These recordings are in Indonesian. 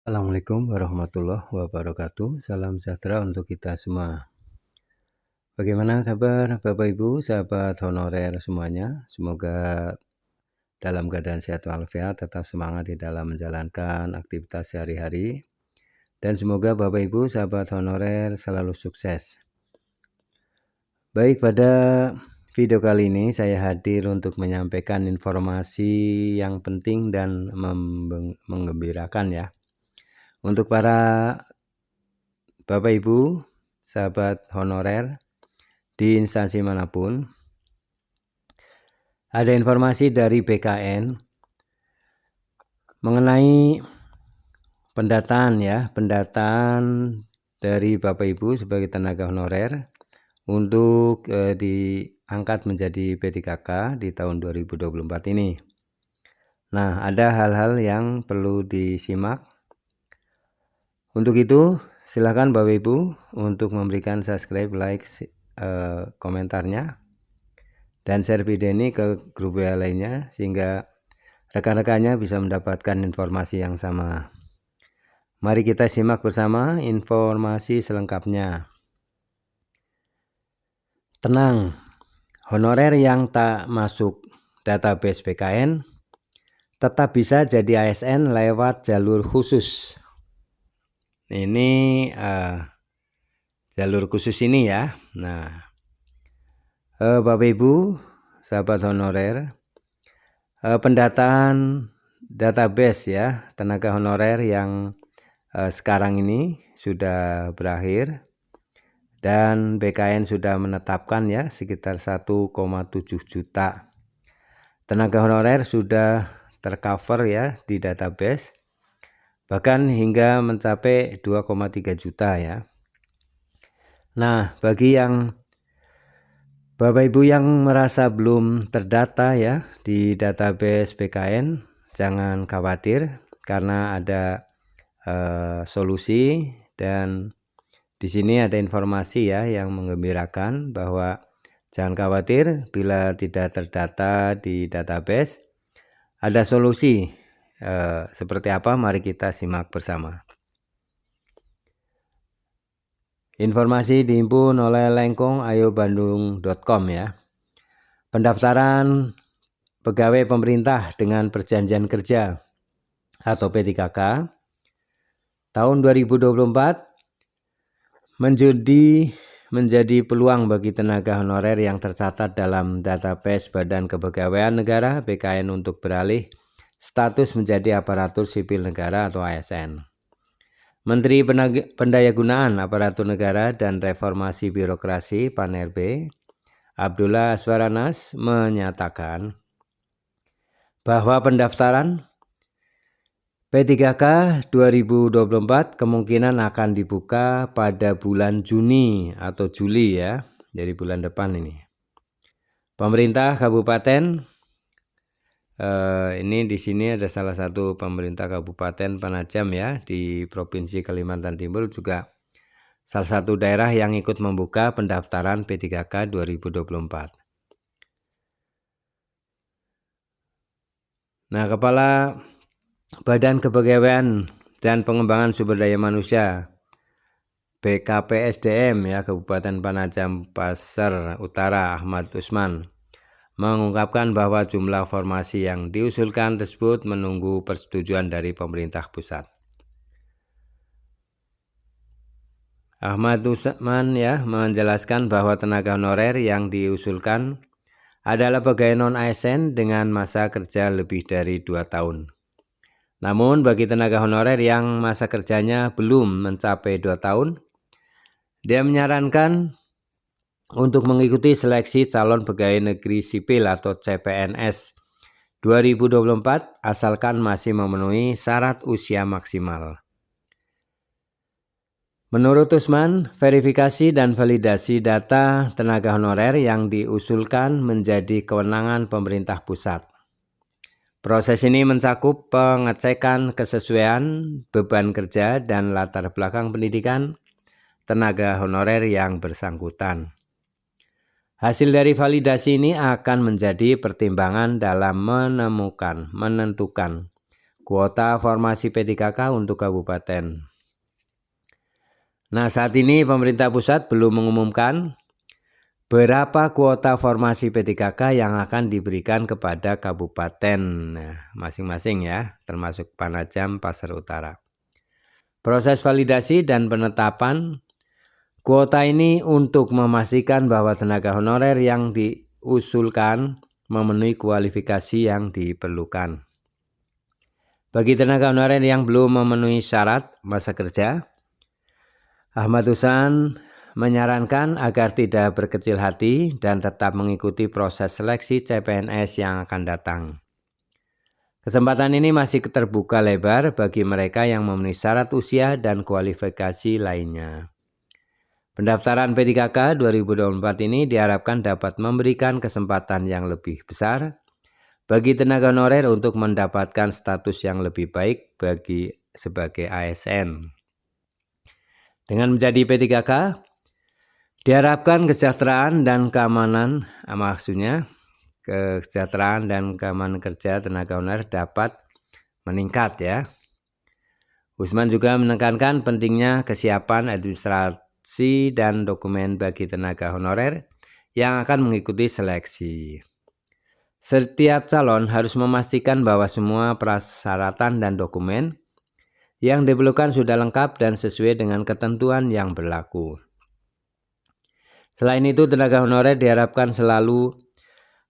Assalamualaikum warahmatullahi wabarakatuh. Salam sejahtera untuk kita semua. Bagaimana kabar Bapak Ibu, sahabat honorer semuanya? Semoga dalam keadaan sehat walafiat, tetap semangat di dalam menjalankan aktivitas sehari-hari. Dan semoga Bapak Ibu, sahabat honorer selalu sukses. Baik, pada video kali ini saya hadir untuk menyampaikan informasi yang penting dan menggembirakan ya. Untuk para Bapak Ibu, sahabat honorer di instansi manapun, ada informasi dari BKN mengenai pendataan dari Bapak Ibu sebagai tenaga honorer untuk diangkat menjadi P3K di tahun 2024 ini. Nah, ada hal-hal yang perlu disimak. Untuk itu, silakan Bapak Ibu untuk memberikan subscribe, like, komentarnya, dan share video ini ke grup WA lainnya sehingga rekan-rekannya bisa mendapatkan informasi yang sama. Mari kita simak bersama informasi selengkapnya. Tenang, honorer yang tak masuk database BKN tetap bisa jadi ASN lewat jalur khusus. Ini jalur khusus ini ya. Nah, Bapak Ibu, sahabat honorer, pendataan database ya tenaga honorer yang sekarang ini sudah berakhir dan BKN sudah menetapkan ya sekitar 1,7 juta tenaga honorer sudah tercover ya di database, bahkan hingga mencapai 2,3 juta ya. Nah, bagi yang Bapak Ibu yang merasa belum terdata ya di database BKN, jangan khawatir karena ada solusi, dan di sini ada informasi ya yang menggembirakan bahwa jangan khawatir bila tidak terdata di database. Ada solusi seperti apa? Mari kita simak bersama. Informasi dihimpun oleh lengkongayobandung.com ya. Pendaftaran pegawai pemerintah dengan perjanjian kerja atau P3K tahun 2024 menjadi peluang bagi tenaga honorer yang tercatat dalam database Badan Kepegawaian Negara BKN untuk beralih status menjadi aparatur sipil negara atau ASN. Menteri Pendayagunaan Aparatur Negara dan Reformasi Birokrasi (PAN-RB) Abdullah Azwar Anas menyatakan bahwa pendaftaran P3K 2024 kemungkinan akan dibuka pada bulan Juni atau Juli ya, jadi bulan depan ini. Pemerintah Kabupaten ini di sini ada salah satu pemerintah Kabupaten Penajam ya di Provinsi Kalimantan Timur, juga salah satu daerah yang ikut membuka pendaftaran P3K 2024. Nah, Kepala Badan Kepegawaian dan Pengembangan Sumber Daya Manusia BKPSDM ya Kabupaten Penajam Pasar Utara Ahmad Usman mengungkapkan bahwa jumlah formasi yang diusulkan tersebut menunggu persetujuan dari pemerintah pusat. Ahmad Usman ya menjelaskan bahwa tenaga honorer yang diusulkan adalah pegawai non-ASN dengan masa kerja lebih dari 2 tahun. Namun bagi tenaga honorer yang masa kerjanya belum mencapai 2 tahun, dia menyarankan untuk mengikuti seleksi calon pegawai negeri sipil atau CPNS 2024 asalkan masih memenuhi syarat usia maksimal. Menurut Usman, verifikasi dan validasi data tenaga honorer yang diusulkan menjadi kewenangan pemerintah pusat. Proses ini mencakup pengecekan kesesuaian beban kerja dan latar belakang pendidikan tenaga honorer yang bersangkutan. Hasil dari validasi ini akan menjadi pertimbangan dalam menentukan kuota formasi P3K untuk kabupaten. Nah, saat ini pemerintah pusat belum mengumumkan berapa kuota formasi P3K yang akan diberikan kepada kabupaten masing-masing ya, termasuk Panajam, Pasar Utara. Proses validasi dan penetapan kuota ini untuk memastikan bahwa tenaga honorer yang diusulkan memenuhi kualifikasi yang diperlukan. Bagi tenaga honorer yang belum memenuhi syarat masa kerja, Ahmad Husan menyarankan agar tidak berkecil hati dan tetap mengikuti proses seleksi CPNS yang akan datang. Kesempatan ini masih terbuka lebar bagi mereka yang memenuhi syarat usia dan kualifikasi lainnya. Pendaftaran P3K 2024 ini diharapkan dapat memberikan kesempatan yang lebih besar bagi tenaga honorer untuk mendapatkan status yang lebih baik sebagai ASN. Dengan menjadi P3K, diharapkan kesejahteraan dan keamanan, kesejahteraan dan keamanan kerja tenaga honorer dapat meningkat ya. Usman juga menekankan pentingnya kesiapan administrasi dan dokumen bagi tenaga honorer yang akan mengikuti seleksi. Setiap calon harus memastikan bahwa semua persyaratan dan dokumen yang diperlukan sudah lengkap dan sesuai dengan ketentuan yang berlaku. Selain itu, tenaga honorer diharapkan selalu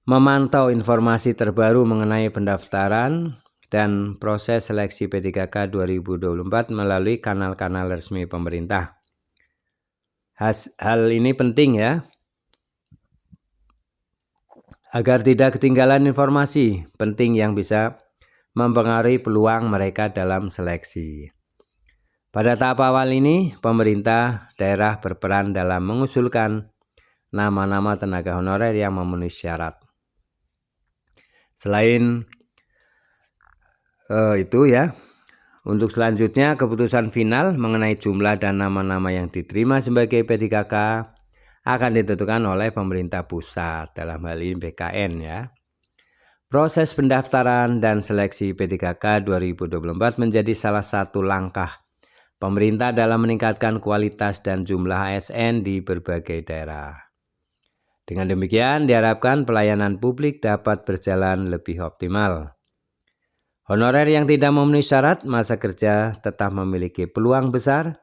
memantau informasi terbaru mengenai pendaftaran dan proses seleksi P3K 2024 melalui kanal-kanal resmi pemerintah. Hal ini penting ya, agar tidak ketinggalan informasi penting yang bisa mempengaruhi peluang mereka dalam seleksi. Pada tahap awal ini, pemerintah daerah berperan dalam mengusulkan nama-nama tenaga honorer yang memenuhi syarat. Selain itu ya, untuk selanjutnya keputusan final mengenai jumlah dan nama-nama yang diterima sebagai P3K akan ditentukan oleh pemerintah pusat, dalam hal ini BKN ya. Proses pendaftaran dan seleksi P3K 2024 menjadi salah satu langkah pemerintah dalam meningkatkan kualitas dan jumlah ASN di berbagai daerah. Dengan demikian diharapkan pelayanan publik dapat berjalan lebih optimal. Honorer yang tidak memenuhi syarat masa kerja tetap memiliki peluang besar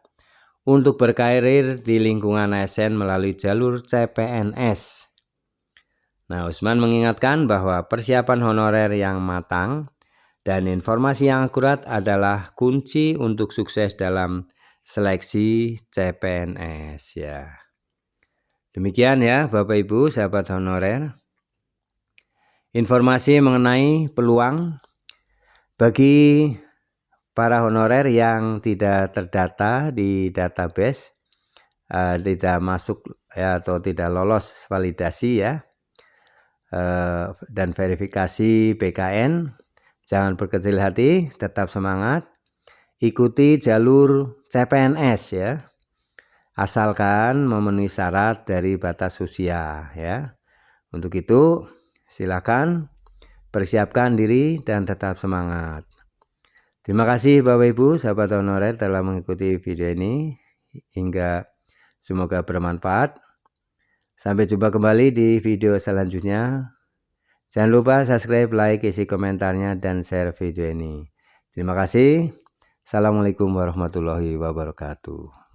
untuk berkarir di lingkungan ASN melalui jalur CPNS. Nah, Usman mengingatkan bahwa persiapan honorer yang matang dan informasi yang akurat adalah kunci untuk sukses dalam seleksi CPNS ya. Demikian ya Bapak Ibu sahabat honorer, informasi mengenai peluang bagi para honorer yang tidak terdata di database, tidak masuk ya, atau tidak lolos validasi ya, dan verifikasi BKN. Jangan berkecil hati, tetap semangat, ikuti jalur CPNS ya, asalkan memenuhi syarat dari batas usia ya. Untuk itu silakan persiapkan diri dan tetap semangat. Terima kasih Bapak Ibu sahabat honorer telah mengikuti video ini, hingga semoga bermanfaat. Sampai jumpa kembali di video selanjutnya. Jangan lupa subscribe, like, isi komentarnya, dan share video ini. Terima kasih. Assalamualaikum warahmatullahi wabarakatuh.